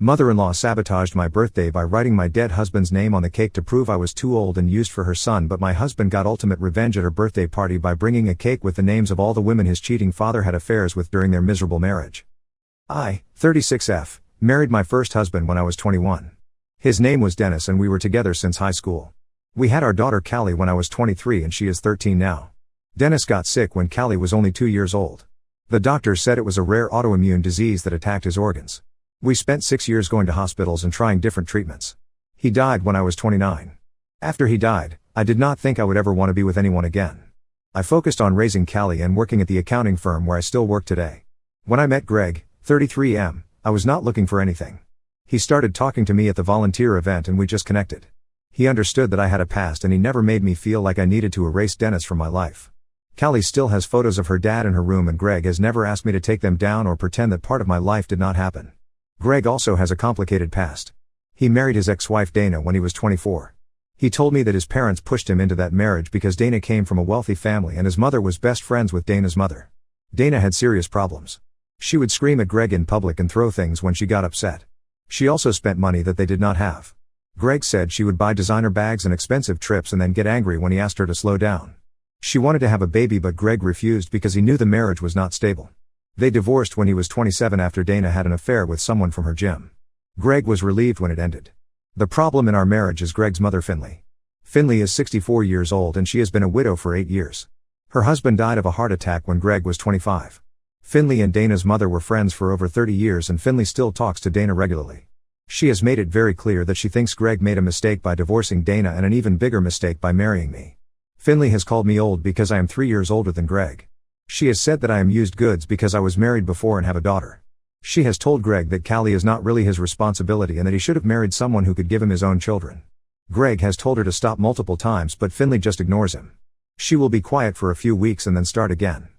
Mother-in-law sabotaged my birthday by writing my dead husband's name on the cake to prove I was too old and used for her son, but my husband got ultimate revenge at her birthday party by bringing a cake with the names of all the women his cheating father had affairs with during their miserable marriage. I, 36F, married my first husband when I was 21. His name was Dennis and we were together since high school. We had our daughter Qley when I was 23 and she is 13 now. Dennis got sick when Qley was only 2 years old. The doctor said it was a rare autoimmune disease that attacked his organs. We spent 6 years going to hospitals and trying different treatments. He died when I was 29. After he died, I did not think I would ever want to be with anyone again. I focused on raising Qley and working at the accounting firm where I still work today. When I met Greg, 33M, I was not looking for anything. He started talking to me at the volunteer event and we just connected. He understood that I had a past and he never made me feel like I needed to erase Dennis from my life. Qley still has photos of her dad in her room and Greg has never asked me to take them down or pretend that part of my life did not happen. Greg also has a complicated past. He married his ex-wife Dana when he was 24. He told me that his parents pushed him into that marriage because Dana came from a wealthy family and his mother was best friends with Dana's mother. Dana had serious problems. She would scream at Greg in public and throw things when she got upset. She also spent money that they did not have. Greg said she would buy designer bags and expensive trips and then get angry when he asked her to slow down. She wanted to have a baby but Greg refused because he knew the marriage was not stable. They divorced when he was 27 after Dana had an affair with someone from her gym. Greg was relieved when it ended. The problem in our marriage is Greg's mother Finley. Finley is 64 years old and she has been a widow for 8 years. Her husband died of a heart attack when Greg was 25. Finley and Dana's mother were friends for over 30 years and Finley still talks to Dana regularly. She has made it very clear that she thinks Greg made a mistake by divorcing Dana and an even bigger mistake by marrying me. Finley has called me old because I am 3 years older than Greg. She has said that I am used goods because I was married before and have a daughter. She has told Greg that Qley is not really his responsibility and that he should have married someone who could give him his own children. Greg has told her to stop multiple times but Finley just ignores him. She will be quiet for a few weeks and then start again.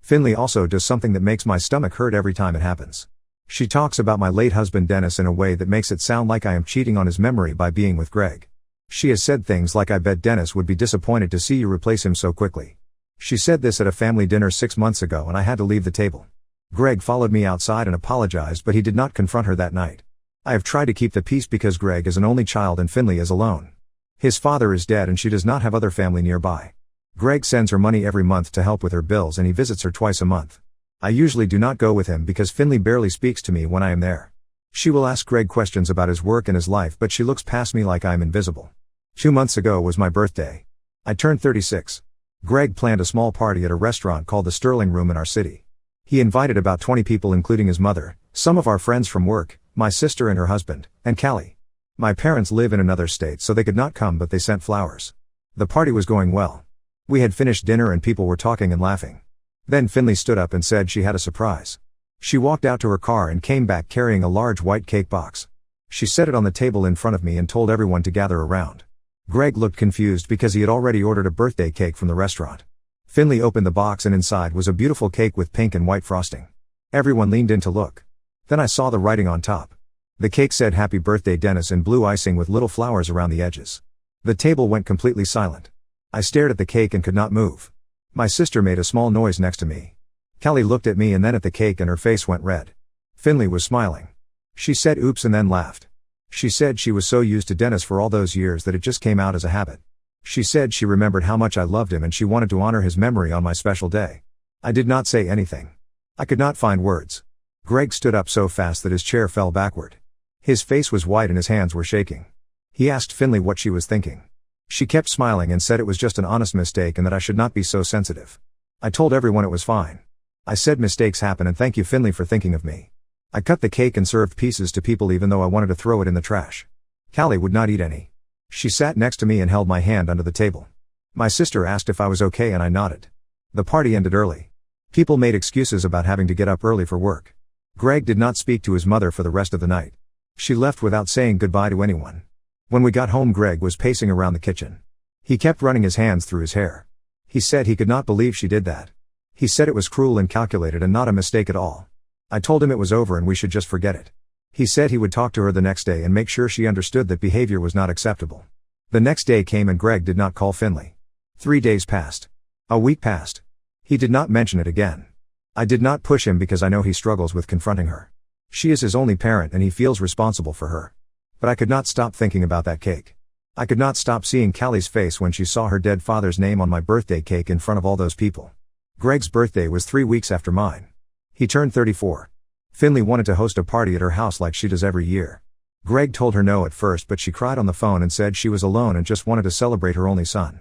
Finley also does something that makes my stomach hurt every time it happens. She talks about my late husband Dennis in a way that makes it sound like I am cheating on his memory by being with Greg. She has said things like, "I bet Dennis would be disappointed to see you replace him so quickly." She said this at a family dinner 6 months ago and I had to leave the table. Greg followed me outside and apologized but he did not confront her that night. I have tried to keep the peace because Greg is an only child and Finley is alone. His father is dead and she does not have other family nearby. Greg sends her money every month to help with her bills and he visits her twice a month. I usually do not go with him because Finley barely speaks to me when I am there. She will ask Greg questions about his work and his life but she looks past me like I am invisible. 2 months ago was my birthday. I turned 36. Greg planned a small party at a restaurant called the Sterling Room in our city. He invited about 20 people including his mother, some of our friends from work, my sister and her husband, and Qley. My parents live in another state so they could not come but they sent flowers. The party was going well. We had finished dinner and people were talking and laughing. Then Finley stood up and said she had a surprise. She walked out to her car and came back carrying a large white cake box. She set it on the table in front of me and told everyone to gather around. Greg looked confused because he had already ordered a birthday cake from the restaurant. Finley opened the box and inside was a beautiful cake with pink and white frosting. Everyone leaned in to look. Then I saw the writing on top. The cake said "Happy Birthday Dennis" in blue icing with little flowers around the edges. The table went completely silent. I stared at the cake and could not move. My sister made a small noise next to me. Qley looked at me and then at the cake and her face went red. Finley was smiling. She said "Oops" and then laughed. She said she was so used to Dennis for all those years that it just came out as a habit. She said she remembered how much I loved him and she wanted to honor his memory on my special day. I did not say anything. I could not find words. Greg stood up so fast that his chair fell backward. His face was white and his hands were shaking. He asked Finley what she was thinking. She kept smiling and said it was just an honest mistake and that I should not be so sensitive. I told everyone it was fine. I said mistakes happen and thank you Finley for thinking of me. I cut the cake and served pieces to people even though I wanted to throw it in the trash. Qley would not eat any. She sat next to me and held my hand under the table. My sister asked if I was okay and I nodded. The party ended early. People made excuses about having to get up early for work. Greg did not speak to his mother for the rest of the night. She left without saying goodbye to anyone. When we got home Greg was pacing around the kitchen. He kept running his hands through his hair. He said he could not believe she did that. He said it was cruel and calculated and not a mistake at all. I told him it was over and we should just forget it. He said he would talk to her the next day and make sure she understood that behavior was not acceptable. The next day came and Greg did not call Finley. 3 days passed. A week passed. He did not mention it again. I did not push him because I know he struggles with confronting her. She is his only parent and he feels responsible for her. But I could not stop thinking about that cake. I could not stop seeing Qley's face when she saw her dead father's name on my birthday cake in front of all those people. Greg's birthday was 3 weeks after mine. He turned 34. Finley wanted to host a party at her house like she does every year. Greg told her no at first, but she cried on the phone and said she was alone and just wanted to celebrate her only son.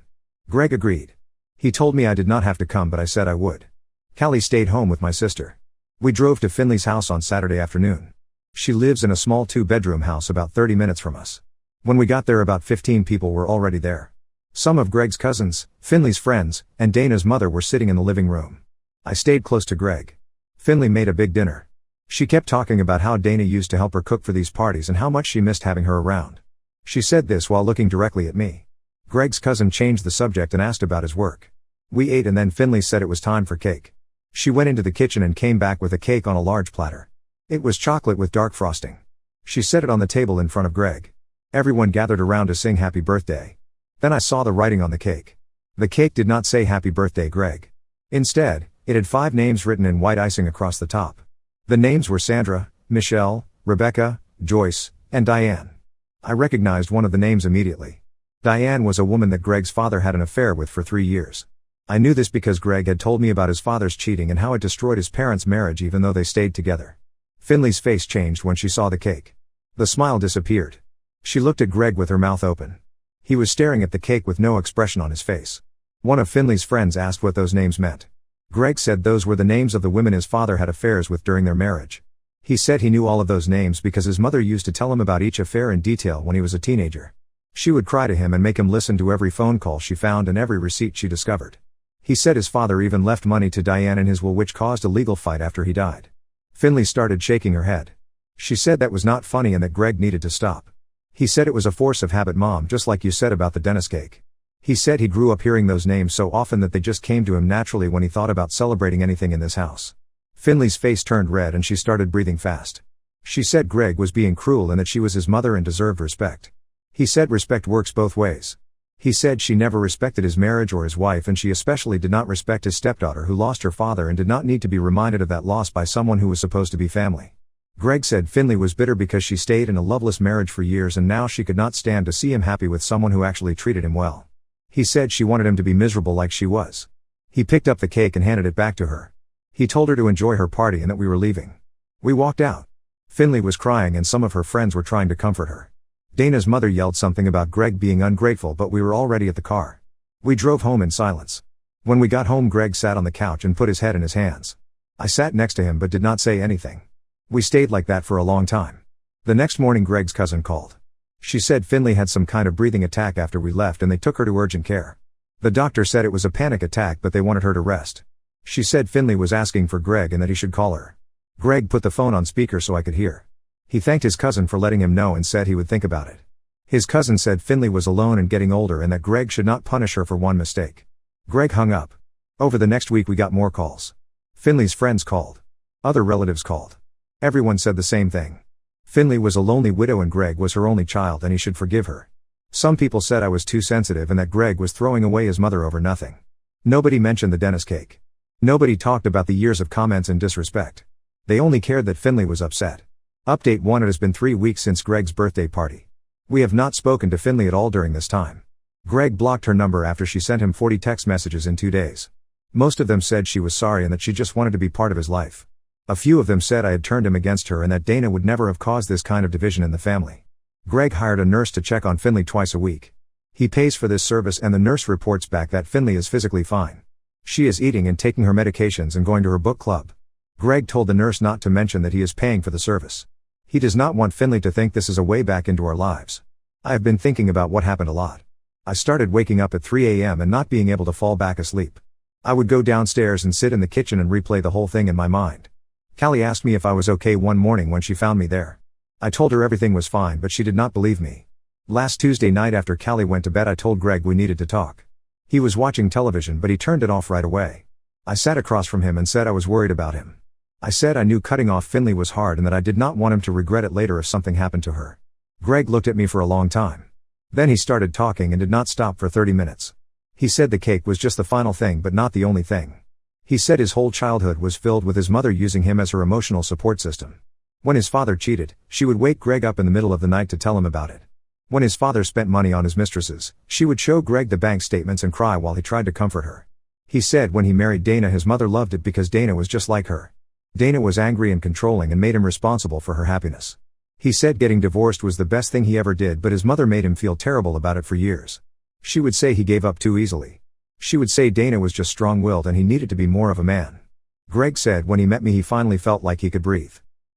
Greg agreed. He told me I did not have to come, but I said I would. Qley stayed home with my sister. We drove to Finley's house on Saturday afternoon. She lives in a small 2-bedroom house about 30 minutes from us. When we got there, about 15 people were already there. Some of Greg's cousins, Finley's friends, and Dana's mother were sitting in the living room. I stayed close to Greg. Finley made a big dinner. She kept talking about how Dana used to help her cook for these parties and how much she missed having her around. She said this while looking directly at me. Greg's cousin changed the subject and asked about his work. We ate and then Finley said it was time for cake. She went into the kitchen and came back with a cake on a large platter. It was chocolate with dark frosting. She set it on the table in front of Greg. Everyone gathered around to sing happy birthday. Then I saw the writing on the cake. The cake did not say happy birthday Greg. Instead, it had 5 names written in white icing across the top. The names were Sandra, Michelle, Rebecca, Joyce, and Diane. I recognized one of the names immediately. Diane was a woman that Greg's father had an affair with for 3 years. I knew this because Greg had told me about his father's cheating and how it destroyed his parents' marriage even though they stayed together. Finley's face changed when she saw the cake. The smile disappeared. She looked at Greg with her mouth open. He was staring at the cake with no expression on his face. One of Finley's friends asked what those names meant. Greg said those were the names of the women his father had affairs with during their marriage. He said he knew all of those names because his mother used to tell him about each affair in detail when he was a teenager. She would cry to him and make him listen to every phone call she found and every receipt she discovered. He said his father even left money to Diane in his will, which caused a legal fight after he died. Finley started shaking her head. She said that was not funny and that Greg needed to stop. He said it was a force of habit, Mom, just like you said about the dentist cake. He said he grew up hearing those names so often that they just came to him naturally when he thought about celebrating anything in this house. Finley's face turned red and she started breathing fast. She said Greg was being cruel and that she was his mother and deserved respect. He said respect works both ways. He said she never respected his marriage or his wife, and she especially did not respect his stepdaughter who lost her father and did not need to be reminded of that loss by someone who was supposed to be family. Greg said Finley was bitter because she stayed in a loveless marriage for years and now she could not stand to see him happy with someone who actually treated him well. He said she wanted him to be miserable like she was. He picked up the cake and handed it back to her. He told her to enjoy her party and that we were leaving. We walked out. Finley was crying and some of her friends were trying to comfort her. Dana's mother yelled something about Greg being ungrateful, but we were already at the car. We drove home in silence. When we got home, Greg sat on the couch and put his head in his hands. I sat next to him but did not say anything. We stayed like that for a long time. The next morning Greg's cousin called. She said Finley had some kind of breathing attack after we left and they took her to urgent care. The doctor said it was a panic attack but they wanted her to rest. She said Finley was asking for Greg and that he should call her. Greg put the phone on speaker so I could hear. He thanked his cousin for letting him know and said he would think about it. His cousin said Finley was alone and getting older and that Greg should not punish her for one mistake. Greg hung up. Over the next week we got more calls. Finley's friends called. Other relatives called. Everyone said the same thing. Finley was a lonely widow and Greg was her only child and he should forgive her. Some people said I was too sensitive and that Greg was throwing away his mother over nothing. Nobody mentioned the dentist cake. Nobody talked about the years of comments and disrespect. They only cared that Finley was upset. Update 1: It has been 3 weeks since Greg's birthday party. We have not spoken to Finley at all during this time. Greg blocked her number after she sent him 40 text messages in 2 days. Most of them said she was sorry and that she just wanted to be part of his life. A few of them said I had turned him against her and that Dana would never have caused this kind of division in the family. Greg hired a nurse to check on Finley twice a week. He pays for this service and the nurse reports back that Finley is physically fine. She is eating and taking her medications and going to her book club. Greg told the nurse not to mention that he is paying for the service. He does not want Finley to think this is a way back into our lives. I have been thinking about what happened a lot. I started waking up at 3 a.m. and not being able to fall back asleep. I would go downstairs and sit in the kitchen and replay the whole thing in my mind. Qley asked me if I was okay one morning when she found me there. I told her everything was fine but she did not believe me. Last Tuesday night after Qley went to bed I told Greg we needed to talk. He was watching television but he turned it off right away. I sat across from him and said I was worried about him. I said I knew cutting off Finley was hard and that I did not want him to regret it later if something happened to her. Greg looked at me for a long time. Then he started talking and did not stop for 30 minutes. He said the cake was just the final thing but not the only thing. He said his whole childhood was filled with his mother using him as her emotional support system. When his father cheated, she would wake Greg up in the middle of the night to tell him about it. When his father spent money on his mistresses, she would show Greg the bank statements and cry while he tried to comfort her. He said when he married Dana his mother loved it because Dana was just like her. Dana was angry and controlling and made him responsible for her happiness. He said getting divorced was the best thing he ever did, but his mother made him feel terrible about it for years. She would say he gave up too easily. She would say Dana was just strong-willed and he needed to be more of a man. Greg said when he met me he finally felt like he could breathe.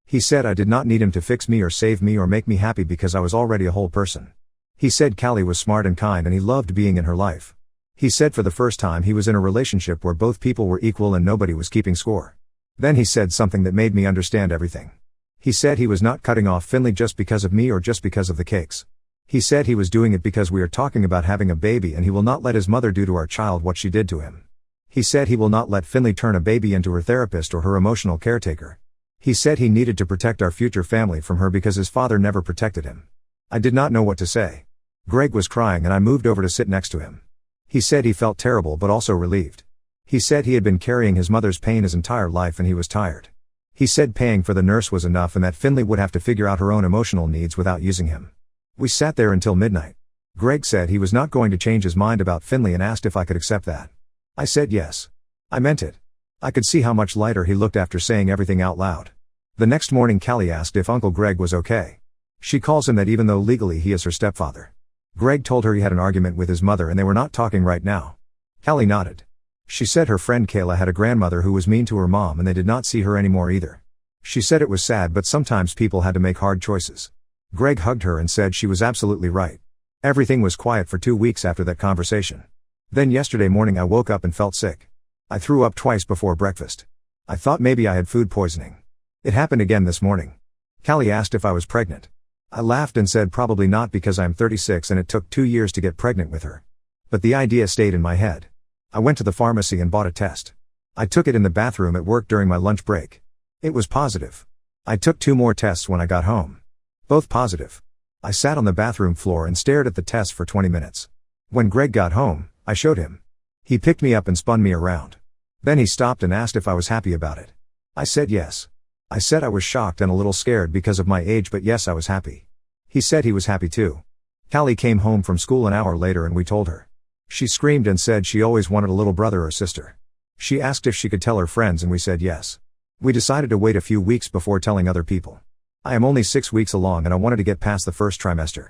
He said I did not need him to fix me or save me or make me happy because I was already a whole person. He said Qley was smart and kind and he loved being in her life. He said for the first time he was in a relationship where both people were equal and nobody was keeping score. Then he said something that made me understand everything. He said he was not cutting off Finley just because of me or just because of the cakes. He said he was doing it because we are talking about having a baby and he will not let his mother do to our child what she did to him. He said he will not let Finley turn a baby into her therapist or her emotional caretaker. He said he needed to protect our future family from her because his father never protected him. I did not know what to say. Greg was crying and I moved over to sit next to him. He said he felt terrible but also relieved. He said he had been carrying his mother's pain his entire life and he was tired. He said paying for the nurse was enough and that Finley would have to figure out her own emotional needs without using him. We sat there until midnight. Greg said he was not going to change his mind about Finley and asked if I could accept that. I said yes. I meant it. I could see how much lighter he looked after saying everything out loud. The next morning Qley asked if Uncle Greg was okay. She calls him that even though legally he is her stepfather. Greg told her he had an argument with his mother and they were not talking right now. Qley nodded. She said her friend Kayla had a grandmother who was mean to her mom and they did not see her anymore either. She said it was sad but sometimes people had to make hard choices. Greg hugged her and said she was absolutely right. Everything was quiet for 2 weeks after that conversation. Then yesterday morning I woke up and felt sick. I threw up twice before breakfast. I thought maybe I had food poisoning. It happened again this morning. Qley asked if I was pregnant. I laughed and said probably not because I'm 36 and it took 2 years to get pregnant with her. But the idea stayed in my head. I went to the pharmacy and bought a test. I took it in the bathroom at work during my lunch break. It was positive. I took 2 more tests when I got home. Both positive. I sat on the bathroom floor and stared at the test for 20 minutes. When Greg got home, I showed him. He picked me up and spun me around. Then he stopped and asked if I was happy about it. I said yes. I said I was shocked and a little scared because of my age, but yes, I was happy. He said he was happy too. Qley came home from school an hour later and we told her. She screamed and said she always wanted a little brother or sister. She asked if she could tell her friends and we said yes. We decided to wait a few weeks before telling other people. I am only 6 weeks along and I wanted to get past the first trimester.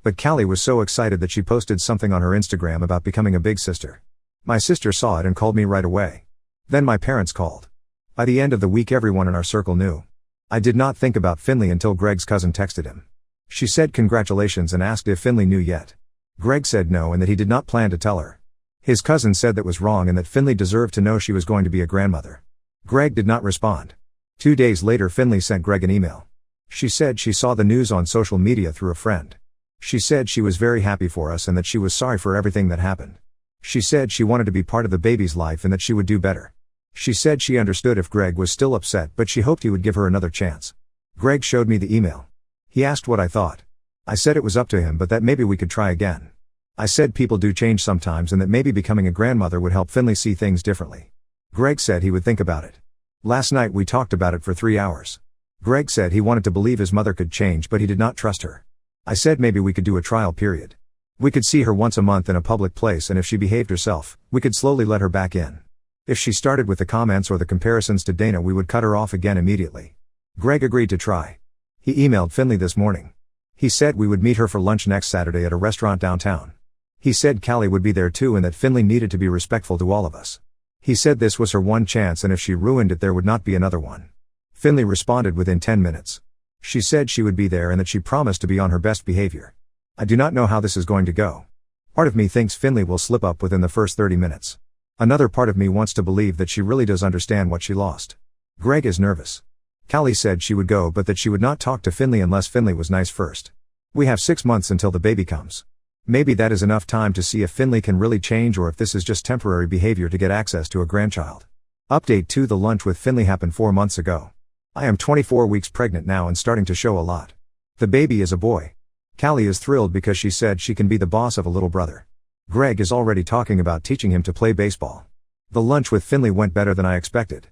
But Qley was so excited that she posted something on her Instagram about becoming a big sister. My sister saw it and called me right away. Then my parents called. By the end of the week everyone in our circle knew. I did not think about Finley until Greg's cousin texted him. She said congratulations and asked if Finley knew yet. Greg said no and that he did not plan to tell her. His cousin said that was wrong and that Finley deserved to know she was going to be a grandmother. Greg did not respond. 2 days later Finley sent Greg an email. She said she saw the news on social media through a friend. She said she was very happy for us and that she was sorry for everything that happened. She said she wanted to be part of the baby's life and that she would do better. She said she understood if Greg was still upset but she hoped he would give her another chance. Greg showed me the email. He asked what I thought. I said it was up to him but that maybe we could try again. I said people do change sometimes and that maybe becoming a grandmother would help Finley see things differently. Greg said he would think about it. Last night we talked about it for 3 hours. Greg said he wanted to believe his mother could change but he did not trust her. I said maybe we could do a trial period. We could see her once a month in a public place and if she behaved herself, we could slowly let her back in. If she started with the comments or the comparisons to Dana we would cut her off again immediately. Greg agreed to try. He emailed Finley this morning. He said we would meet her for lunch next Saturday at a restaurant downtown. He said Qley would be there too and that Finley needed to be respectful to all of us. He said this was her one chance and if she ruined it there would not be another one. Finley responded within 10 minutes. She said she would be there and that she promised to be on her best behavior. I do not know how this is going to go. Part of me thinks Finley will slip up within the first 30 minutes. Another part of me wants to believe that she really does understand what she lost. Greg is nervous. Qley said she would go but that she would not talk to Finley unless Finley was nice first. We have 6 months until the baby comes. Maybe that is enough time to see if Finley can really change or if this is just temporary behavior to get access to a grandchild. Update 2: The lunch with Finley happened 4 months ago. I am 24 weeks pregnant now and starting to show a lot. The baby is a boy. Qley is thrilled because she said she can be the boss of a little brother. Greg is already talking about teaching him to play baseball. The lunch with Finley went better than I expected.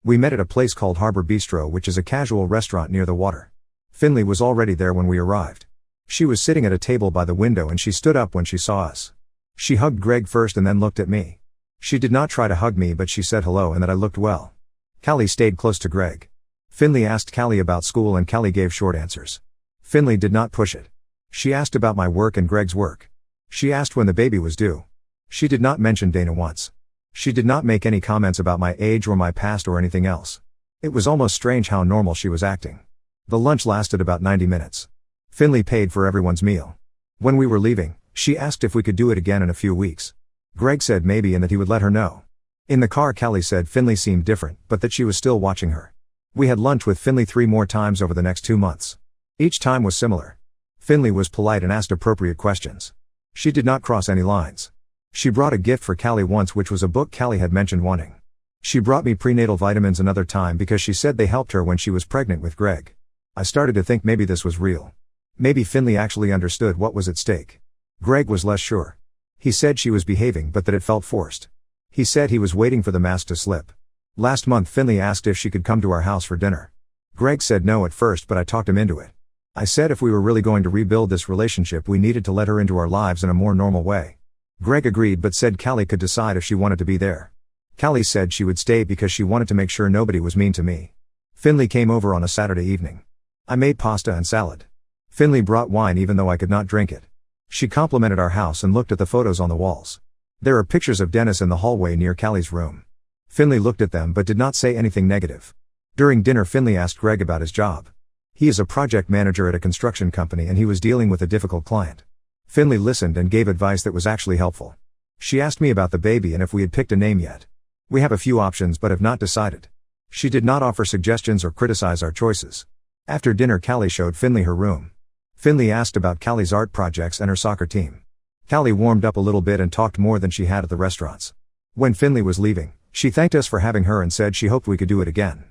We met at a place called Harbor Bistro, which is a casual restaurant near the water. Finley was already there when we arrived. She was sitting at a table by the window and she stood up when she saw us. She hugged Greg first and then looked at me. She did not try to hug me, but she said hello and that I looked well. Qley stayed close to Greg. Finley asked Qley about school and Qley gave short answers. Finley did not push it. She asked about my work and Greg's work. She asked when the baby was due. She did not mention Dana once. She did not make any comments about my age or my past or anything else. It was almost strange how normal she was acting. The lunch lasted about 90 minutes. Finley paid for everyone's meal. When we were leaving, she asked if we could do it again in a few weeks. Greg said maybe and that he would let her know. In the car, Qley said Finley seemed different, but that she was still watching her. We had lunch with Finley 3 more times over the next 2 months. Each time was similar. Finley was polite and asked appropriate questions. She did not cross any lines. She brought a gift for Qley once, which was a book Qley had mentioned wanting. She brought me prenatal vitamins another time because she said they helped her when she was pregnant with Greg. I started to think maybe this was real. Maybe Finley actually understood what was at stake. Greg was less sure. He said she was behaving but that it felt forced. He said he was waiting for the mask to slip. Last month Finley asked if she could come to our house for dinner. Greg said no at first, but I talked him into it. I said if we were really going to rebuild this relationship we needed to let her into our lives in a more normal way. Greg agreed but said Qley could decide if she wanted to be there. Qley said she would stay because she wanted to make sure nobody was mean to me. Finley came over on a Saturday evening. I made pasta and salad. Finley brought wine even though I could not drink it. She complimented our house and looked at the photos on the walls. There are pictures of Dennis in the hallway near Qley's room. Finley looked at them but did not say anything negative. During dinner Finley asked Greg about his job. He is a project manager at a construction company and he was dealing with a difficult client. Finley listened and gave advice that was actually helpful. She asked me about the baby and if we had picked a name yet. We have a few options but have not decided. She did not offer suggestions or criticize our choices. After dinner Qley showed Finley her room. Finley asked about Qley's art projects and her soccer team. Qley warmed up a little bit and talked more than she had at the restaurants. When Finley was leaving, she thanked us for having her and said she hoped we could do it again.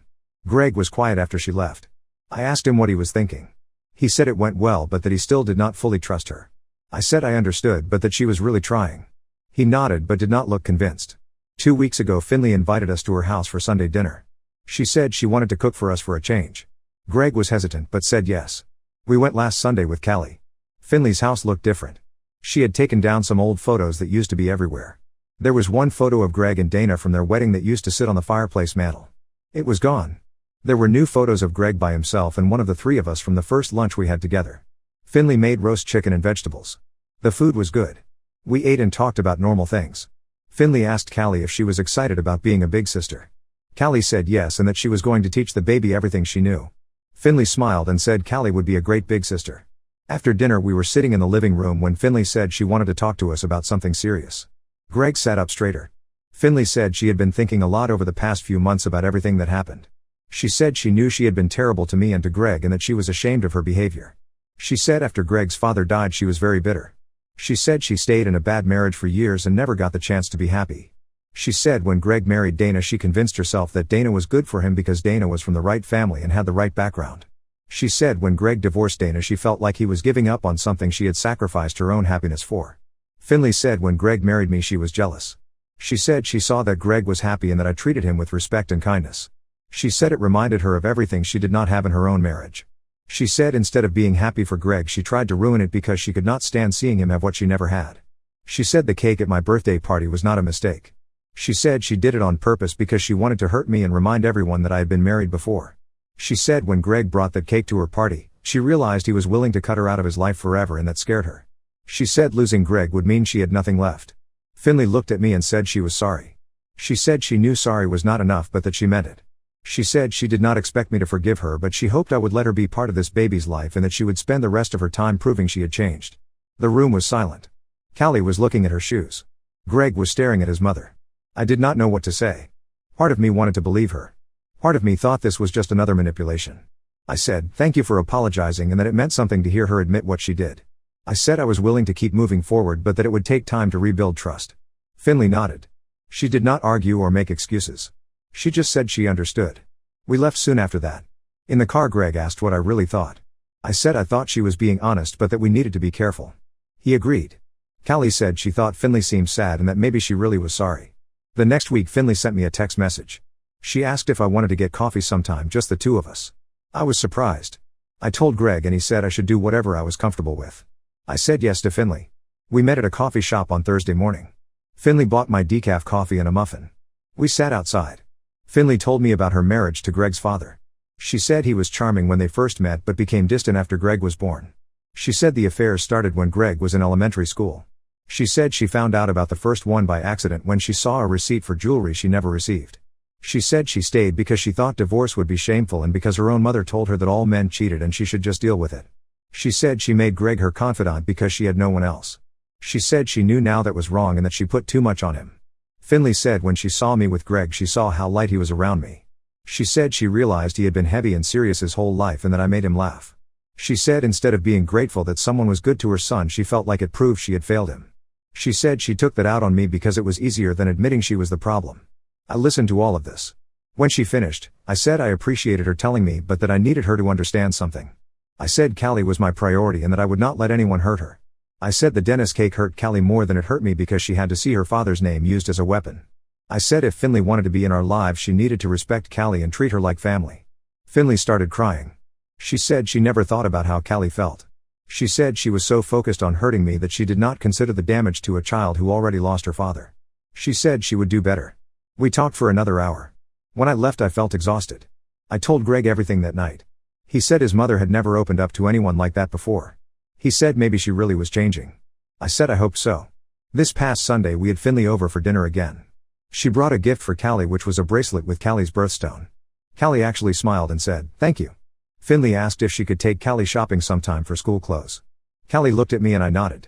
Greg was quiet after she left. I asked him what he was thinking. He said it went well but that he still did not fully trust her. I said I understood but that she was really trying. He nodded but did not look convinced. 2 weeks ago Finley invited us to her house for Sunday dinner. She said she wanted to cook for us for a change. Greg was hesitant but said yes. We went last Sunday with Qley. Finley's house looked different. She had taken down some old photos that used to be everywhere. There was one photo of Greg and Dana from their wedding that used to sit on the fireplace mantel. It was gone. There were new photos of Greg by himself and one of the 3 of us from the first lunch we had together. Finley made roast chicken and vegetables. The food was good. We ate and talked about normal things. Finley asked Qley if she was excited about being a big sister. Qley said yes and that she was going to teach the baby everything she knew. Finley smiled and said Qley would be a great big sister. After dinner we were sitting in the living room when Finley said she wanted to talk to us about something serious. Greg sat up straighter. Finley said she had been thinking a lot over the past few months about everything that happened. She said she knew she had been terrible to me and to Greg and that she was ashamed of her behavior. She said after Greg's father died she was very bitter. She said she stayed in a bad marriage for years and never got the chance to be happy. She said when Greg married Dana she convinced herself that Dana was good for him because Dana was from the right family and had the right background. She said when Greg divorced Dana she felt like he was giving up on something she had sacrificed her own happiness for. Finley said when Greg married me she was jealous. She said she saw that Greg was happy and that I treated him with respect and kindness. She said it reminded her of everything she did not have in her own marriage. She said instead of being happy for Greg she tried to ruin it because she could not stand seeing him have what she never had. She said the cake at my birthday party was not a mistake. She said she did it on purpose because she wanted to hurt me and remind everyone that I had been married before. She said when Greg brought that cake to her party, she realized he was willing to cut her out of his life forever and that scared her. She said losing Greg would mean she had nothing left. Finley looked at me and said she was sorry. She said she knew sorry was not enough but that she meant it. She said she did not expect me to forgive her but she hoped I would let her be part of this baby's life and that she would spend the rest of her time proving she had changed. The room was silent. Qley was looking at her shoes. Greg was staring at his mother. I did not know what to say. Part of me wanted to believe her. Part of me thought this was just another manipulation. I said, thank you for apologizing and that it meant something to hear her admit what she did. I said I was willing to keep moving forward but that it would take time to rebuild trust. Finley nodded. She did not argue or make excuses. She just said she understood. We left soon after that. In the car Greg asked what I really thought. I said I thought she was being honest but that we needed to be careful. He agreed. Qley said she thought Finley seemed sad and that maybe she really was sorry. The next week Finley sent me a text message. She asked if I wanted to get coffee sometime, just the two of us. I was surprised. I told Greg and he said I should do whatever I was comfortable with. I said yes to Finley. We met at a coffee shop on Thursday morning. Finley bought my decaf coffee and a muffin. We sat outside. Finley told me about her marriage to Greg's father. She said he was charming when they first met but became distant after Greg was born. She said the affair started when Greg was in elementary school. She said she found out about the first one by accident when she saw a receipt for jewelry she never received. She said she stayed because she thought divorce would be shameful and because her own mother told her that all men cheated and she should just deal with it. She said she made Greg her confidant because she had no one else. She said she knew now that was wrong and that she put too much on him. Finley said when she saw me with Greg she saw how light he was around me. She said she realized he had been heavy and serious his whole life and that I made him laugh. She said instead of being grateful that someone was good to her son she felt like it proved she had failed him. She said she took that out on me because it was easier than admitting she was the problem. I listened to all of this. When she finished, I said I appreciated her telling me but that I needed her to understand something. I said Qley was my priority and that I would not let anyone hurt her. I said the dentist cake hurt Qley more than it hurt me because she had to see her father's name used as a weapon. I said if Finley wanted to be in our lives she needed to respect Qley and treat her like family. Finley started crying. She said she never thought about how Qley felt. She said she was so focused on hurting me that she did not consider the damage to a child who already lost her father. She said she would do better. We talked for another hour. When I left I felt exhausted. I told Greg everything that night. He said his mother had never opened up to anyone like that before. He said maybe she really was changing. I said I hoped so. This past Sunday we had Finley over for dinner again. She brought a gift for Qley which was a bracelet with Qley's birthstone. Qley actually smiled and said, "Thank you." Finley asked if she could take Qley shopping sometime for school clothes. Qley looked at me and I nodded.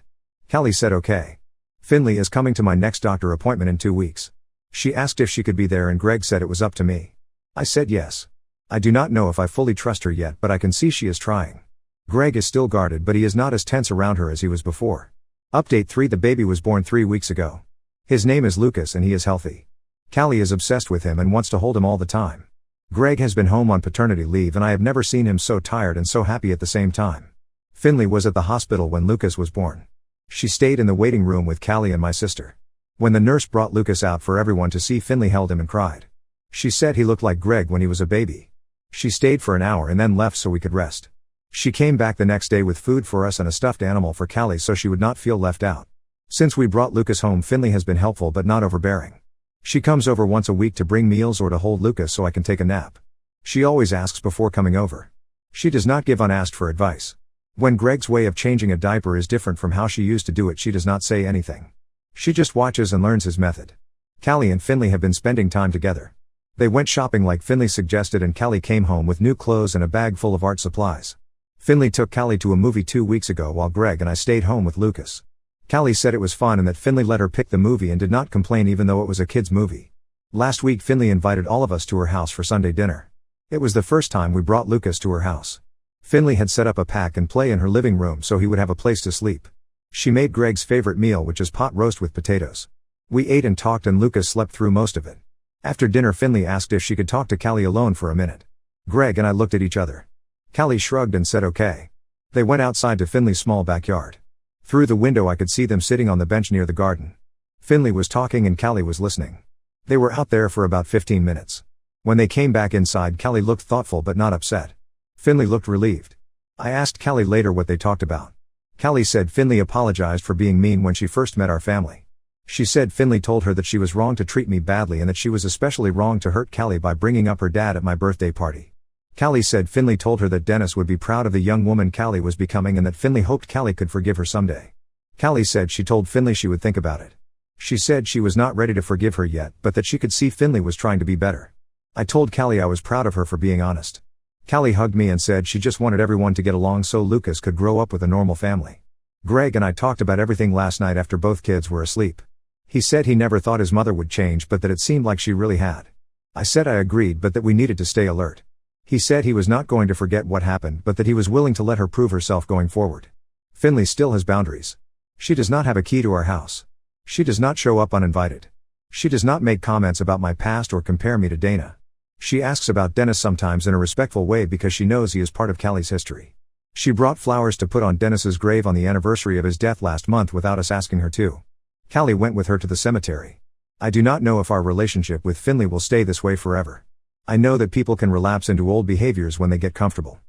Qley said okay. Finley is coming to my next doctor appointment in 2 weeks. She asked if she could be there and Greg said it was up to me. I said yes. I do not know if I fully trust her yet but I can see she is trying. Greg is still guarded but he is not as tense around her as he was before. Update 3: The baby was born 3 weeks ago. His name is Lucas and he is healthy. Qley is obsessed with him and wants to hold him all the time. Greg has been home on paternity leave and I have never seen him so tired and so happy at the same time. Finley was at the hospital when Lucas was born. She stayed in the waiting room with Qley and my sister. When the nurse brought Lucas out for everyone to see, Finley held him and cried. She said he looked like Greg when he was a baby. She stayed for an hour and then left so we could rest. She came back the next day with food for us and a stuffed animal for Qley so she would not feel left out. Since we brought Lucas home, Finley has been helpful but not overbearing. She comes over once a week to bring meals or to hold Lucas so I can take a nap. She always asks before coming over. She does not give unasked for advice. When Greg's way of changing a diaper is different from how she used to do it, she does not say anything. She just watches and learns his method. Qley and Finley have been spending time together. They went shopping like Finley suggested and Qley came home with new clothes and a bag full of art supplies. Finley took Qley to a movie 2 weeks ago while Greg and I stayed home with Lucas. Qley said it was fun and that Finley let her pick the movie and did not complain even though it was a kid's movie. Last week Finley invited all of us to her house for Sunday dinner. It was the first time we brought Lucas to her house. Finley had set up a pack and play in her living room so he would have a place to sleep. She made Greg's favorite meal, which is pot roast with potatoes. We ate and talked and Lucas slept through most of it. After dinner Finley asked if she could talk to Qley alone for a minute. Greg and I looked at each other. Qley shrugged and said okay. They went outside to Finley's small backyard. Through the window I could see them sitting on the bench near the garden. Finley was talking and Qley was listening. They were out there for about 15 minutes. When they came back inside, Qley looked thoughtful but not upset. Finley looked relieved. I asked Qley later what they talked about. Qley said Finley apologized for being mean when she first met our family. She said Finley told her that she was wrong to treat me badly and that she was especially wrong to hurt Qley by bringing up her dad at my birthday party. Qley said Finley told her that Dennis would be proud of the young woman Qley was becoming and that Finley hoped Qley could forgive her someday. Qley said she told Finley she would think about it. She said she was not ready to forgive her yet but that she could see Finley was trying to be better. I told Qley I was proud of her for being honest. Qley hugged me and said she just wanted everyone to get along so Lucas could grow up with a normal family. Greg and I talked about everything last night after both kids were asleep. He said he never thought his mother would change but that it seemed like she really had. I said I agreed but that we needed to stay alert. He said he was not going to forget what happened but that he was willing to let her prove herself going forward. Finley still has boundaries. She does not have a key to our house. She does not show up uninvited. She does not make comments about my past or compare me to Dana. She asks about Dennis sometimes in a respectful way because she knows he is part of Qley's history. She brought flowers to put on Dennis's grave on the anniversary of his death last month without us asking her to. Qley went with her to the cemetery. I do not know if our relationship with Finley will stay this way forever. I know that people can relapse into old behaviors when they get comfortable.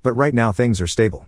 But right now things are stable.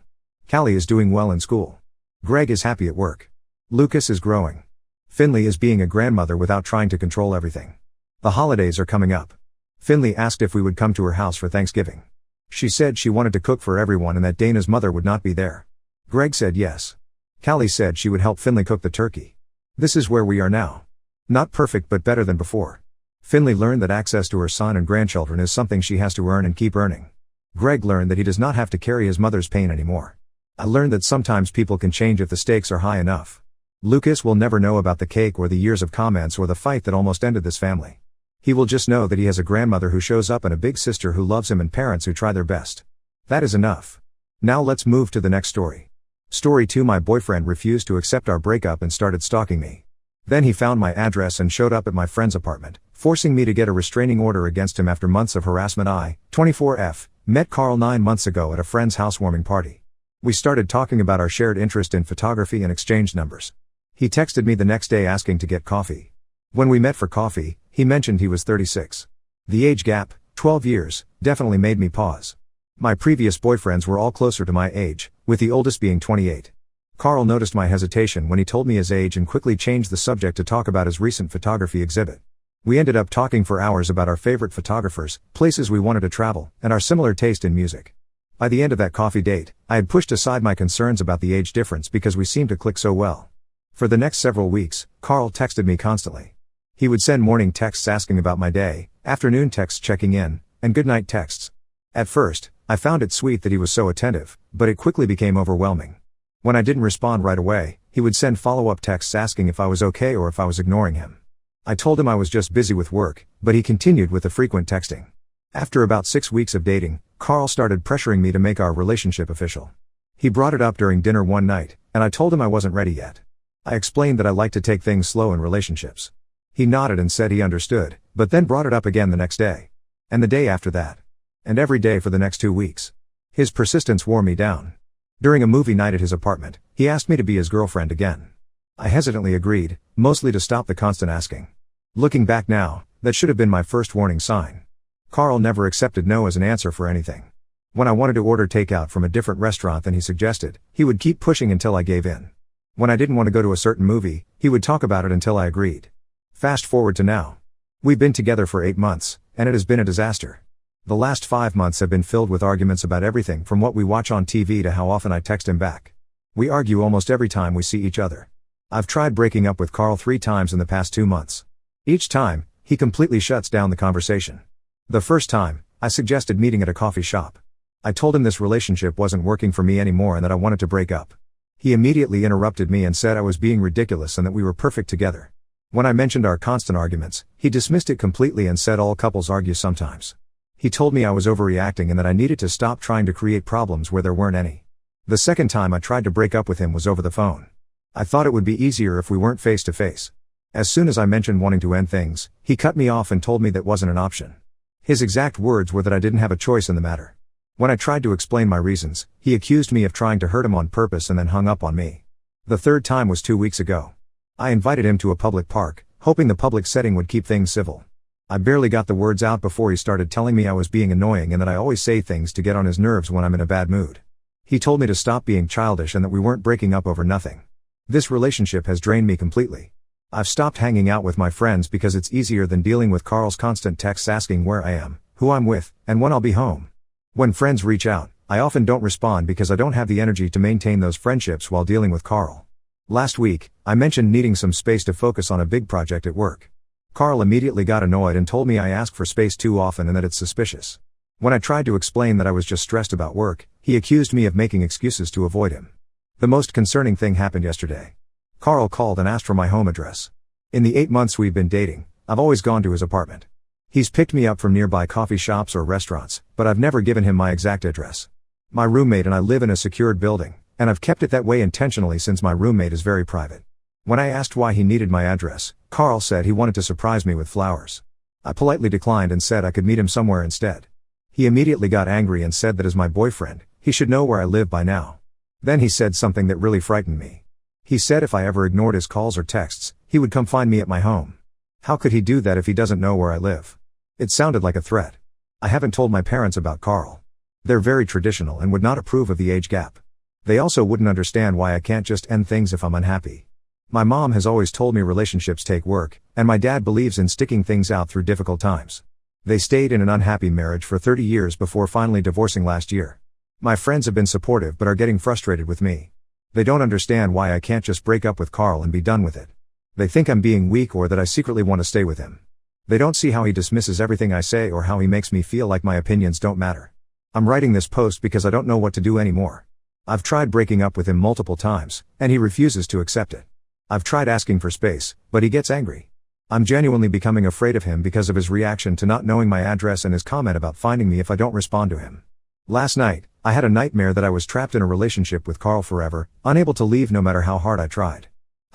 Qley is doing well in school. Greg is happy at work. Lucas is growing. Finley is being a grandmother without trying to control everything. The holidays are coming up. Finley asked if we would come to her house for Thanksgiving. She said she wanted to cook for everyone and that Dana's mother would not be there. Greg said yes. Qley said she would help Finley cook the turkey. This is where we are now. Not perfect but better than before. Finley learned that access to her son and grandchildren is something she has to earn and keep earning. Greg learned that he does not have to carry his mother's pain anymore. I learned that sometimes people can change if the stakes are high enough. Lucas will never know about the cake or the years of comments or the fight that almost ended this family. He will just know that he has a grandmother who shows up and a big sister who loves him and parents who try their best. That is enough. Now let's move to the next story. Story 2. My boyfriend refused to accept our breakup and started stalking me. Then he found my address and showed up at my friend's apartment, forcing me to get a restraining order against him after months of harassment. I, 24F, met Carl 9 months ago at a friend's housewarming party. We started talking about our shared interest in photography and exchanged numbers. He texted me the next day asking to get coffee. When we met for coffee, he mentioned he was 36. The age gap, 12 years, definitely made me pause. My previous boyfriends were all closer to my age, with the oldest being 28. Carl noticed my hesitation when he told me his age and quickly changed the subject to talk about his recent photography exhibit. We ended up talking for hours about our favorite photographers, places we wanted to travel, and our similar taste in music. By the end of that coffee date, I had pushed aside my concerns about the age difference because we seemed to click so well. For the next several weeks, Carl texted me constantly. He would send morning texts asking about my day, afternoon texts checking in, and goodnight texts. At first, I found it sweet that he was so attentive, but it quickly became overwhelming. When I didn't respond right away, he would send follow-up texts asking if I was okay or if I was ignoring him. I told him I was just busy with work, but he continued with the frequent texting. After about 6 weeks of dating, Carl started pressuring me to make our relationship official. He brought it up during dinner one night, and I told him I wasn't ready yet. I explained that I like to take things slow in relationships. He nodded and said he understood, but then brought it up again the next day. And the day after that. And every day for the next 2 weeks. His persistence wore me down. During a movie night at his apartment, he asked me to be his girlfriend again. I hesitantly agreed, mostly to stop the constant asking. Looking back now, that should have been my first warning sign. Carl never accepted no as an answer for anything. When I wanted to order takeout from a different restaurant than he suggested, he would keep pushing until I gave in. When I didn't want to go to a certain movie, he would talk about it until I agreed. Fast forward to now. We've been together for 8 months, and it has been a disaster. The last 5 months have been filled with arguments about everything from what we watch on TV to how often I text him back. We argue almost every time we see each other. I've tried breaking up with Carl 3 times in the past 2 months. Each time, he completely shuts down the conversation. The first time, I suggested meeting at a coffee shop. I told him this relationship wasn't working for me anymore and that I wanted to break up. He immediately interrupted me and said I was being ridiculous and that we were perfect together. When I mentioned our constant arguments, he dismissed it completely and said all couples argue sometimes. He told me I was overreacting and that I needed to stop trying to create problems where there weren't any. The second time I tried to break up with him was over the phone. I thought it would be easier if we weren't face to face. As soon as I mentioned wanting to end things, he cut me off and told me that wasn't an option. His exact words were that I didn't have a choice in the matter. When I tried to explain my reasons, he accused me of trying to hurt him on purpose and then hung up on me. The third time was 2 weeks ago. I invited him to a public park, hoping the public setting would keep things civil. I barely got the words out before he started telling me I was being annoying and that I always say things to get on his nerves when I'm in a bad mood. He told me to stop being childish and that we weren't breaking up over nothing. This relationship has drained me completely. I've stopped hanging out with my friends because it's easier than dealing with Carl's constant texts asking where I am, who I'm with, and when I'll be home. When friends reach out, I often don't respond because I don't have the energy to maintain those friendships while dealing with Carl. Last week, I mentioned needing some space to focus on a big project at work. Carl immediately got annoyed and told me I ask for space too often and that it's suspicious. When I tried to explain that I was just stressed about work, he accused me of making excuses to avoid him. The most concerning thing happened yesterday. Carl called and asked for my home address. In the 8 months we've been dating, I've always gone to his apartment. He's picked me up from nearby coffee shops or restaurants, but I've never given him my exact address. My roommate and I live in a secured building, and I've kept it that way intentionally since my roommate is very private. When I asked why he needed my address, Carl said he wanted to surprise me with flowers. I politely declined and said I could meet him somewhere instead. He immediately got angry and said that as my boyfriend, he should know where I live by now. Then he said something that really frightened me. He said if I ever ignored his calls or texts, he would come find me at my home. How could he do that if he doesn't know where I live? It sounded like a threat. I haven't told my parents about Carl. They're very traditional and would not approve of the age gap. They also wouldn't understand why I can't just end things if I'm unhappy. My mom has always told me relationships take work, and my dad believes in sticking things out through difficult times. They stayed in an unhappy marriage for 30 years before finally divorcing last year. My friends have been supportive but are getting frustrated with me. They don't understand why I can't just break up with Carl and be done with it. They think I'm being weak or that I secretly want to stay with him. They don't see how he dismisses everything I say or how he makes me feel like my opinions don't matter. I'm writing this post because I don't know what to do anymore. I've tried breaking up with him multiple times, and he refuses to accept it. I've tried asking for space, but he gets angry. I'm genuinely becoming afraid of him because of his reaction to not knowing my address and his comment about finding me if I don't respond to him. Last night, I had a nightmare that I was trapped in a relationship with Carl forever, unable to leave no matter how hard I tried.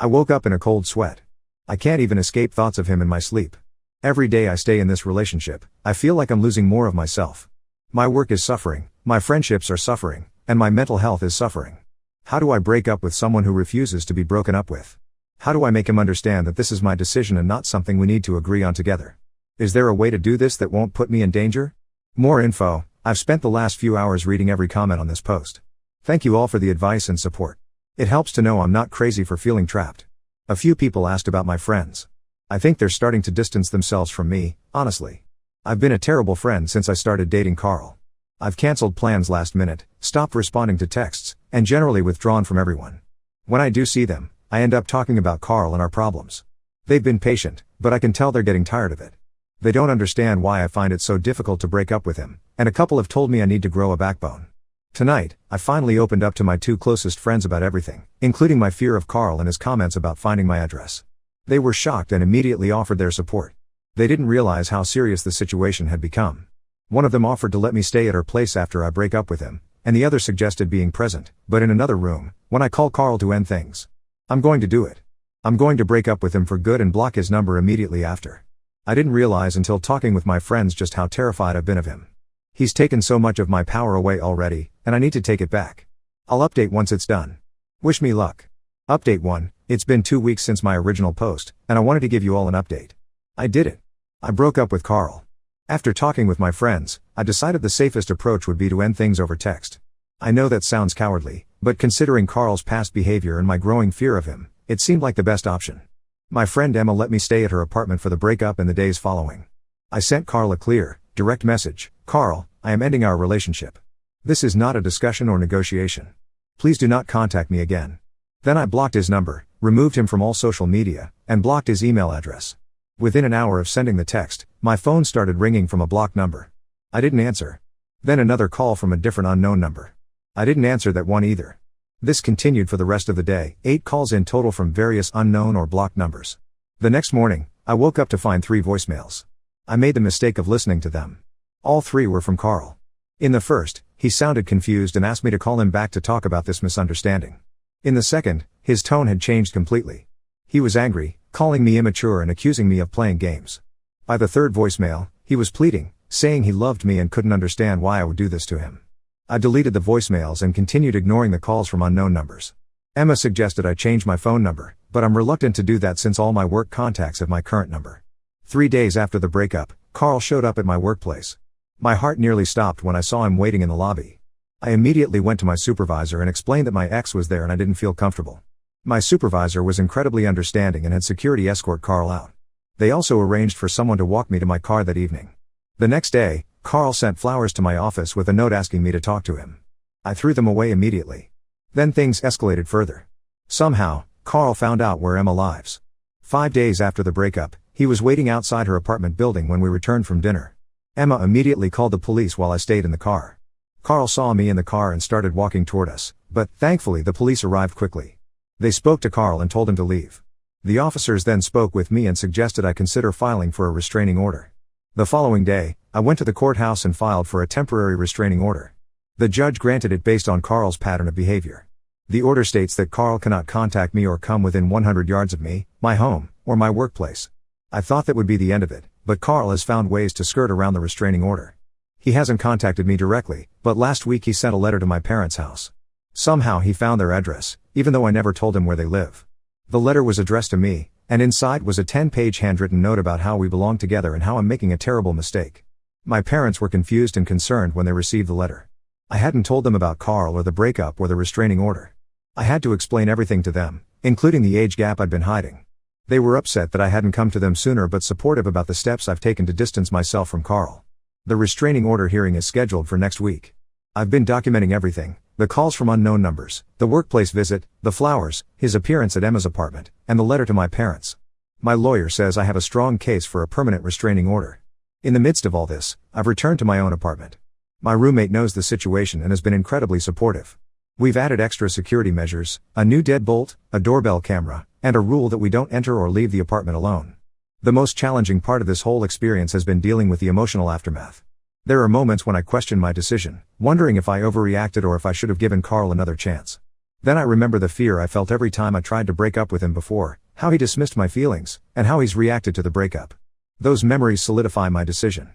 I woke up in a cold sweat. I can't even escape thoughts of him in my sleep. Every day I stay in this relationship, I feel like I'm losing more of myself. My work is suffering, my friendships are suffering, and my mental health is suffering. How do I break up with someone who refuses to be broken up with? How do I make him understand that this is my decision and not something we need to agree on together? Is there a way to do this that won't put me in danger? More info. I've spent the last few hours reading every comment on this post. Thank you all for the advice and support. It helps to know I'm not crazy for feeling trapped. A few people asked about my friends. I think they're starting to distance themselves from me, honestly. I've been a terrible friend since I started dating Carl. I've canceled plans last minute, stopped responding to texts, and generally withdrawn from everyone. When I do see them, I end up talking about Carl and our problems. They've been patient, but I can tell they're getting tired of it. They don't understand why I find it so difficult to break up with him, and a couple have told me I need to grow a backbone. Tonight, I finally opened up to my two closest friends about everything, including my fear of Carl and his comments about finding my address. They were shocked and immediately offered their support. They didn't realize how serious the situation had become. One of them offered to let me stay at her place after I break up with him, and the other suggested being present, but in another room, when I call Carl to end things. I'm going to do it. I'm going to break up with him for good and block his number immediately after. I didn't realize until talking with my friends just how terrified I've been of him. He's taken so much of my power away already, and I need to take it back. I'll update once it's done. Wish me luck. Update 1, it's been 2 weeks since my original post, and I wanted to give you all an update. I did it. I broke up with Carl. After talking with my friends, I decided the safest approach would be to end things over text. I know that sounds cowardly, but considering Carl's past behavior and my growing fear of him, it seemed like the best option. My friend Emma let me stay at her apartment for the breakup in the days following. I sent Carl a clear, direct message. Carl, I am ending our relationship. This is not a discussion or negotiation. Please do not contact me again. Then I blocked his number, removed him from all social media, and blocked his email address. Within an hour of sending the text, my phone started ringing from a blocked number. I didn't answer. Then another call from a different unknown number. I didn't answer that one either. This continued for the rest of the day, 8 calls in total from various unknown or blocked numbers. The next morning, I woke up to find 3 voicemails. I made the mistake of listening to them. All 3 were from Carl. In the first, he sounded confused and asked me to call him back to talk about this misunderstanding. In the second, his tone had changed completely. He was angry, calling me immature and accusing me of playing games. By the third voicemail, he was pleading, saying he loved me and couldn't understand why I would do this to him. I deleted the voicemails and continued ignoring the calls from unknown numbers. Emma suggested I change my phone number, but I'm reluctant to do that since all my work contacts have my current number. 3 days after the breakup, Carl showed up at my workplace. My heart nearly stopped when I saw him waiting in the lobby. I immediately went to my supervisor and explained that my ex was there and I didn't feel comfortable. My supervisor was incredibly understanding and had security escort Carl out. They also arranged for someone to walk me to my car that evening. The next day, Carl sent flowers to my office with a note asking me to talk to him. I threw them away immediately. Then things escalated further. Somehow, Carl found out where Emma lives. 5 days after the breakup, he was waiting outside her apartment building when we returned from dinner. Emma immediately called the police while I stayed in the car. Carl saw me in the car and started walking toward us, but thankfully the police arrived quickly. They spoke to Carl and told him to leave. The officers then spoke with me and suggested I consider filing for a restraining order. The following day, I went to the courthouse and filed for a temporary restraining order. The judge granted it based on Carl's pattern of behavior. The order states that Carl cannot contact me or come within 100 yards of me, my home, or my workplace. I thought that would be the end of it, but Carl has found ways to skirt around the restraining order. He hasn't contacted me directly, but last week he sent a letter to my parents' house. Somehow he found their address, even though I never told him where they live. The letter was addressed to me, and inside was a 10-page handwritten note about how we belong together and how I'm making a terrible mistake. My parents were confused and concerned when they received the letter. I hadn't told them about Carl or the breakup or the restraining order. I had to explain everything to them, including the age gap I'd been hiding. They were upset that I hadn't come to them sooner but supportive about the steps I've taken to distance myself from Carl. The restraining order hearing is scheduled for next week. I've been documenting everything: the calls from unknown numbers, the workplace visit, the flowers, his appearance at Emma's apartment, and the letter to my parents. My lawyer says I have a strong case for a permanent restraining order. In the midst of all this, I've returned to my own apartment. My roommate knows the situation and has been incredibly supportive. We've added extra security measures, a new deadbolt, a doorbell camera, and a rule that we don't enter or leave the apartment alone. The most challenging part of this whole experience has been dealing with the emotional aftermath. There are moments when I question my decision, wondering if I overreacted or if I should have given Carl another chance. Then I remember the fear I felt every time I tried to break up with him before, how he dismissed my feelings, and how he's reacted to the breakup. Those memories solidify my decision.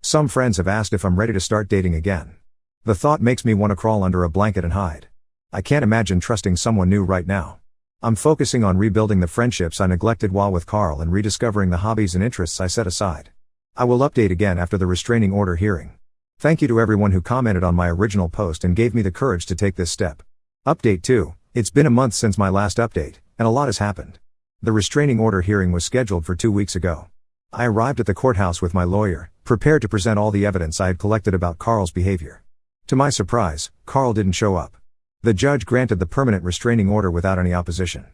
Some friends have asked if I'm ready to start dating again. The thought makes me want to crawl under a blanket and hide. I can't imagine trusting someone new right now. I'm focusing on rebuilding the friendships I neglected while with Carl and rediscovering the hobbies and interests I set aside. I will update again after the restraining order hearing. Thank you to everyone who commented on my original post and gave me the courage to take this step. Update 2. It's been a month since my last update, and a lot has happened. The restraining order hearing was scheduled for 2 weeks ago. I arrived at the courthouse with my lawyer, prepared to present all the evidence I had collected about Carl's behavior. To my surprise, Carl didn't show up. The judge granted the permanent restraining order without any opposition.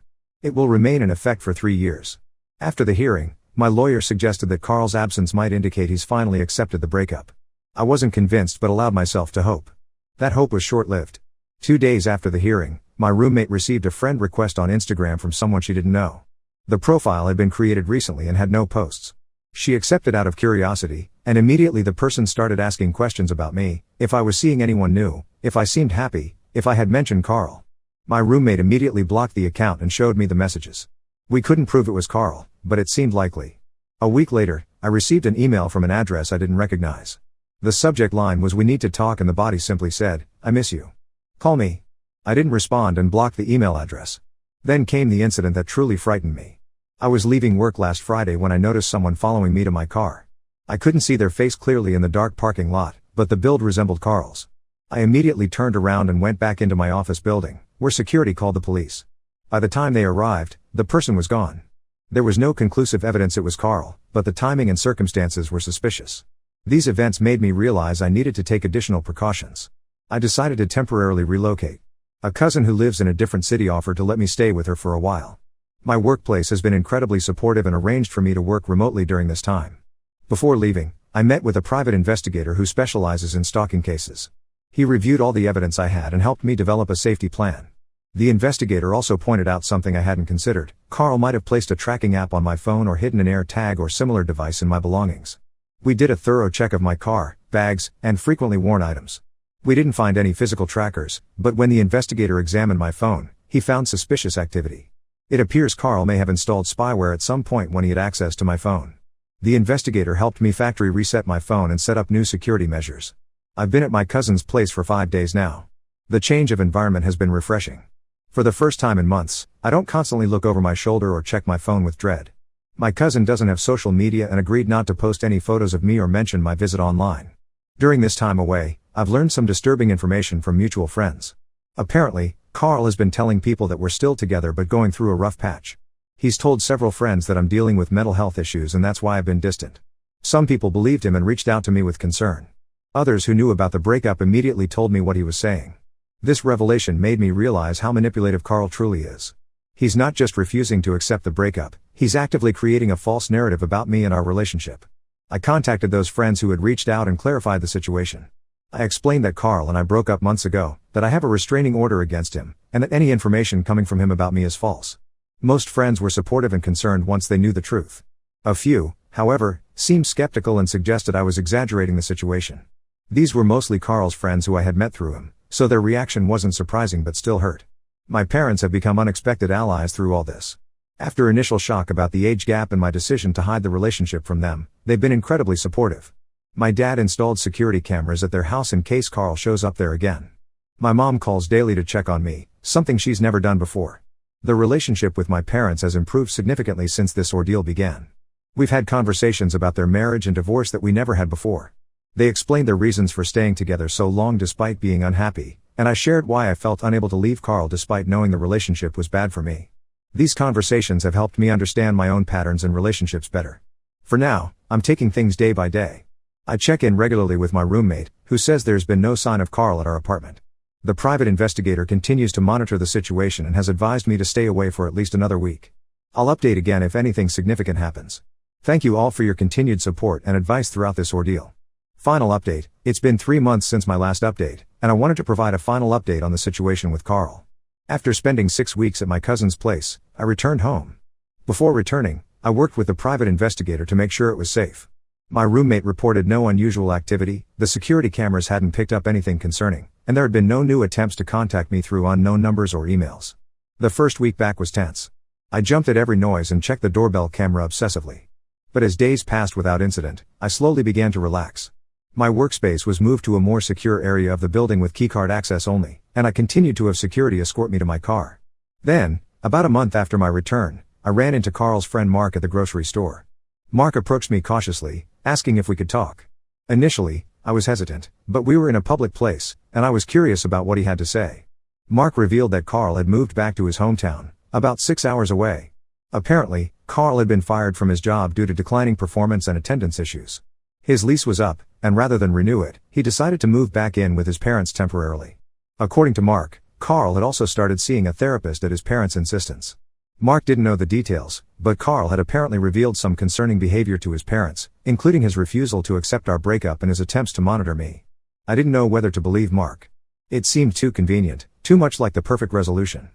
It will remain in effect for 3 years. After the hearing, my lawyer suggested that Carl's absence might indicate he's finally accepted the breakup. I wasn't convinced but allowed myself to hope. That hope was short-lived. 2 days after the hearing, my roommate received a friend request on Instagram from someone she didn't know. The profile had been created recently and had no posts. She accepted out of curiosity, and immediately the person started asking questions about me, if I was seeing anyone new, if I seemed happy, if I had mentioned Carl. My roommate immediately blocked the account and showed me the messages. We couldn't prove it was Carl, but it seemed likely. A week later, I received an email from an address I didn't recognize. The subject line was "We need to talk" and the body simply said, "I miss you. Call me." I didn't respond and blocked the email address. Then came the incident that truly frightened me. I was leaving work last Friday when I noticed someone following me to my car. I couldn't see their face clearly in the dark parking lot, but the build resembled Carl's. I immediately turned around and went back into my office building, where security called the police. By the time they arrived, the person was gone. There was no conclusive evidence it was Carl, but the timing and circumstances were suspicious. These events made me realize I needed to take additional precautions. I decided to temporarily relocate. A cousin who lives in a different city offered to let me stay with her for a while. My workplace has been incredibly supportive and arranged for me to work remotely during this time. Before leaving, I met with a private investigator who specializes in stalking cases. He reviewed all the evidence I had and helped me develop a safety plan. The investigator also pointed out something I hadn't considered: Carl might have placed a tracking app on my phone or hidden an air tag or similar device in my belongings. We did a thorough check of my car, bags, and frequently worn items. We didn't find any physical trackers, but when the investigator examined my phone, he found suspicious activity. It appears Carl may have installed spyware at some point when he had access to my phone. The investigator helped me factory reset my phone and set up new security measures. I've been at my cousin's place for 5 days now. The change of environment has been refreshing. For the first time in months, I don't constantly look over my shoulder or check my phone with dread. My cousin doesn't have social media and agreed not to post any photos of me or mention my visit online. During this time away, I've learned some disturbing information from mutual friends. Apparently, Carl has been telling people that we're still together but going through a rough patch. He's told several friends that I'm dealing with mental health issues and that's why I've been distant. Some people believed him and reached out to me with concern. Others who knew about the breakup immediately told me what he was saying. This revelation made me realize how manipulative Carl truly is. He's not just refusing to accept the breakup, he's actively creating a false narrative about me and our relationship. I contacted those friends who had reached out and clarified the situation. I explained that Carl and I broke up months ago, that I have a restraining order against him, and that any information coming from him about me is false. Most friends were supportive and concerned once they knew the truth. A few, however, seemed skeptical and suggested I was exaggerating the situation. These were mostly Carl's friends who I had met through him, so their reaction wasn't surprising but still hurt. My parents have become unexpected allies through all this. After initial shock about the age gap and my decision to hide the relationship from them, they've been incredibly supportive. My dad installed security cameras at their house in case Carl shows up there again. My mom calls daily to check on me, something she's never done before. The relationship with my parents has improved significantly since this ordeal began. We've had conversations about their marriage and divorce that we never had before. They explained their reasons for staying together so long despite being unhappy, and I shared why I felt unable to leave Carl despite knowing the relationship was bad for me. These conversations have helped me understand my own patterns and relationships better. For now, I'm taking things day by day. I check in regularly with my roommate, who says there's been no sign of Carl at our apartment. The private investigator continues to monitor the situation and has advised me to stay away for at least another week. I'll update again if anything significant happens. Thank you all for your continued support and advice throughout this ordeal. Final update: it's been 3 months since my last update, and I wanted to provide a final update on the situation with Carl. After spending 6 weeks at my cousin's place, I returned home. Before returning, I worked with the private investigator to make sure it was safe. My roommate reported no unusual activity, the security cameras hadn't picked up anything concerning, and there had been no new attempts to contact me through unknown numbers or emails. The first week back was tense. I jumped at every noise and checked the doorbell camera obsessively. But as days passed without incident, I slowly began to relax. My workspace was moved to a more secure area of the building with keycard access only, and I continued to have security escort me to my car. Then, about a month after my return, I ran into Carl's friend Mark at the grocery store. Mark approached me cautiously, asking if we could talk. Initially, I was hesitant, but we were in a public place, and I was curious about what he had to say. Mark revealed that Carl had moved back to his hometown, about 6 hours away. Apparently, Carl had been fired from his job due to declining performance and attendance issues. His lease was up, and rather than renew it, he decided to move back in with his parents temporarily. According to Mark, Carl had also started seeing a therapist at his parents' insistence. Mark didn't know the details, but Carl had apparently revealed some concerning behavior to his parents, including his refusal to accept our breakup and his attempts to monitor me. I didn't know whether to believe Mark. It seemed too convenient, too much like the perfect resolution.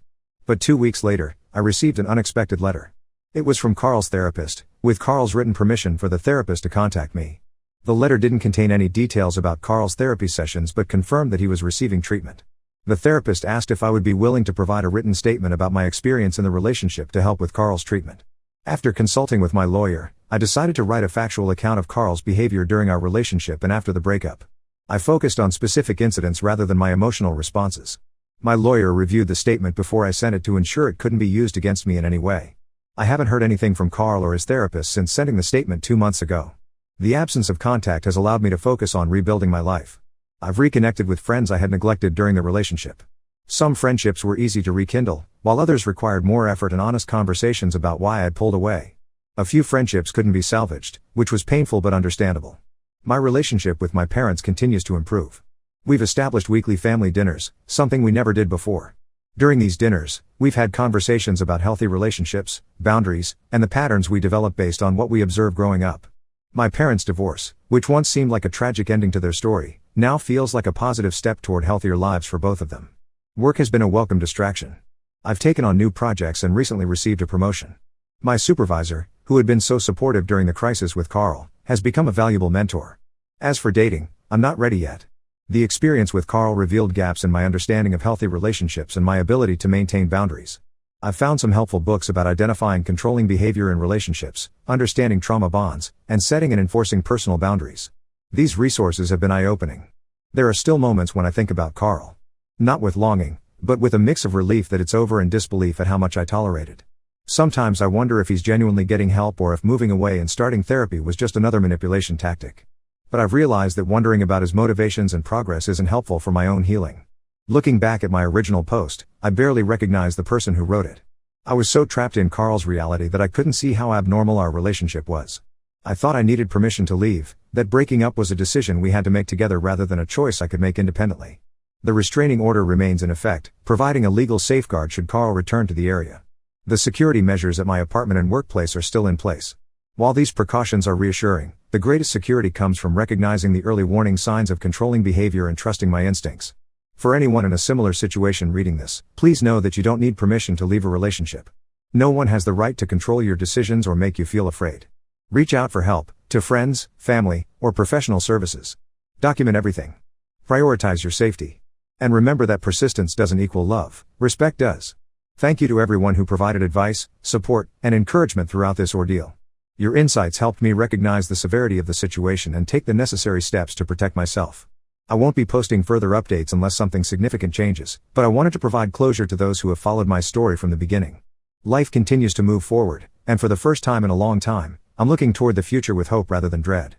But 2 weeks later, I received an unexpected letter. It was from Carl's therapist, with Carl's written permission for the therapist to contact me. The letter didn't contain any details about Carl's therapy sessions but confirmed that he was receiving treatment. The therapist asked if I would be willing to provide a written statement about my experience in the relationship to help with Carl's treatment. After consulting with my lawyer, I decided to write a factual account of Carl's behavior during our relationship and after the breakup. I focused on specific incidents rather than my emotional responses. My lawyer reviewed the statement before I sent it to ensure it couldn't be used against me in any way. I haven't heard anything from Carl or his therapist since sending the statement 2 months ago. The absence of contact has allowed me to focus on rebuilding my life. I've reconnected with friends I had neglected during the relationship. Some friendships were easy to rekindle, while others required more effort and honest conversations about why I had pulled away. A few friendships couldn't be salvaged, which was painful but understandable. My relationship with my parents continues to improve. We've established weekly family dinners, something we never did before. During these dinners, we've had conversations about healthy relationships, boundaries, and the patterns we develop based on what we observed growing up. My parents' divorce, which once seemed like a tragic ending to their story, now feels like a positive step toward healthier lives for both of them. Work has been a welcome distraction. I've taken on new projects and recently received a promotion. My supervisor, who had been so supportive during the crisis with Carl, has become a valuable mentor. As for dating, I'm not ready yet. The experience with Carl revealed gaps in my understanding of healthy relationships and my ability to maintain boundaries. I've found some helpful books about identifying controlling behavior in relationships, understanding trauma bonds, and setting and enforcing personal boundaries. These resources have been eye-opening. There are still moments when I think about Carl. Not with longing, but with a mix of relief that it's over and disbelief at how much I tolerated. Sometimes I wonder if he's genuinely getting help or if moving away and starting therapy was just another manipulation tactic. But I've realized that wondering about his motivations and progress isn't helpful for my own healing. Looking back at my original post, I barely recognized the person who wrote it. I was so trapped in Carl's reality that I couldn't see how abnormal our relationship was. I thought I needed permission to leave, that breaking up was a decision we had to make together rather than a choice I could make independently. The restraining order remains in effect, providing a legal safeguard should Carl return to the area. The security measures at my apartment and workplace are still in place. While these precautions are reassuring, the greatest security comes from recognizing the early warning signs of controlling behavior and trusting my instincts. For anyone in a similar situation reading this, please know that you don't need permission to leave a relationship. No one has the right to control your decisions or make you feel afraid. Reach out for help, to friends, family, or professional services. Document everything. Prioritize your safety. And remember that persistence doesn't equal love, respect does. Thank you to everyone who provided advice, support, and encouragement throughout this ordeal. Your insights helped me recognize the severity of the situation and take the necessary steps to protect myself. I won't be posting further updates unless something significant changes, but I wanted to provide closure to those who have followed my story from the beginning. Life continues to move forward, and for the first time in a long time, I'm looking toward the future with hope rather than dread.